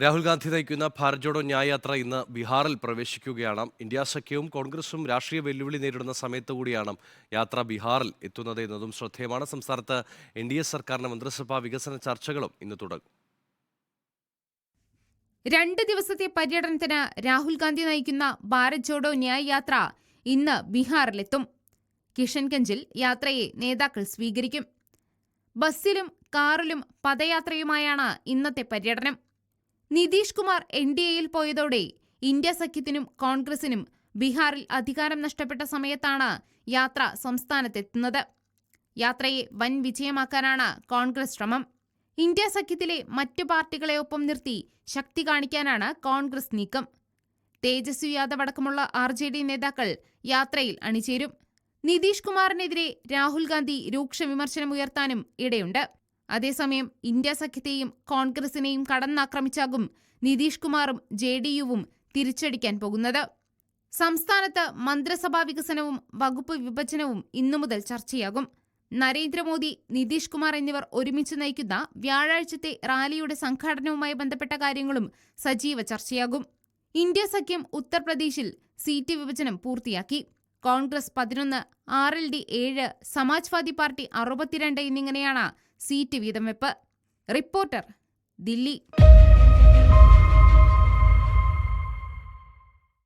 രാഹുൽ ഗാന്ധി നയിക്കുന്ന ഭാരത് ജോഡോ ന്യായ് യാത്ര ഇന്ന് ബീഹാറിൽ പ്രവേശിക്കുകയാണ്. ഇന്ത്യ സഖ്യവും കോൺഗ്രസും രാഷ്ട്രീയ വെല്ലുവിളി നേരിടുന്ന സമയത്ത് കൂടിയാണ് യാത്ര ബീഹാറിൽ എത്തുന്നത് എന്നതും ശ്രദ്ധേയമാണ്. സംസ്ഥാനത്ത് NDA സർക്കാരിന്റെ മന്ത്രിസഭാ വികസന ചർച്ചകളും ഇന്ന് തുടങ്ങും. 2 ദിവസത്തെ പര്യടനത്തിന് രാഹുൽ ഗാന്ധി നയിക്കുന്ന ഭാരത് ജോഡോ ന്യായ് യാത്ര ഇന്ന് ബീഹാറിലെത്തും. കിഷൻഗഞ്ചിൽ യാത്രയെ നേതാക്കൾ സ്വീകരിക്കും. ബസ്സിലും കാറിലും പദയാത്രയുമായാണ് ഇന്നത്തെ പര്യടനം. നിതീഷ് കുമാർ NDAയിൽ പോയതോടെ ഇന്ത്യ സഖ്യത്തിനും കോൺഗ്രസിനും ബീഹാറിൽ അധികാരം നഷ്ടപ്പെട്ട സമയത്താണ് യാത്ര സംസ്ഥാനത്തെത്തുന്നത്. യാത്രയെ വൻ വിജയമാക്കാനാണ് കോൺഗ്രസ് ശ്രമം. ഇന്ത്യ സഖ്യത്തിലെ മറ്റു പാർട്ടികളെ ഒപ്പം നിർത്തി ശക്തി കാണിക്കാനാണ് കോൺഗ്രസ് നീക്കം. തേജസ്വി യാദവ് അടക്കമുള്ള RJD നേതാക്കൾ യാത്രയിൽ അണിചേരും. നിതീഷ് കുമാറിനെതിരെ രാഹുൽ ഗാന്ധി രൂക്ഷ വിമർശനമുയർത്താനും ഇടയുണ്ട്. അതേസമയം ഇന്ത്യ സഖ്യത്തെയും കോൺഗ്രസിനെയും കടന്നാക്രമിച്ചാകും നിതീഷ് കുമാറും JDUവും തിരിച്ചടിക്കാൻ പോകുന്നത്. സംസ്ഥാനത്ത് മന്ത്രിസഭാ വികസനവും വകുപ്പ് വിഭജനവും ഇന്നു മുതൽ ചർച്ചയാകും. നരേന്ദ്രമോദി, നിതീഷ് കുമാർ എന്നിവർ ഒരുമിച്ച് നയിക്കുന്ന വ്യാഴാഴ്ചത്തെ റാലിയുടെ സംഘാടനവുമായി ബന്ധപ്പെട്ട കാര്യങ്ങളും സജീവ ചർച്ചയാകും. ഇന്ത്യ സഖ്യം ഉത്തർപ്രദേശിൽ സീറ്റ് വിഭജനം പൂർത്തിയാക്കി. കോൺഗ്രസ് 11, RLD 7, സമാജ്വാദി പാർട്ടി 62 എന്നിങ്ങനെയാണ് സീറ്റ് വീതം വെപ്പ്. റിപ്പോർട്ടർ, ദില്ലി.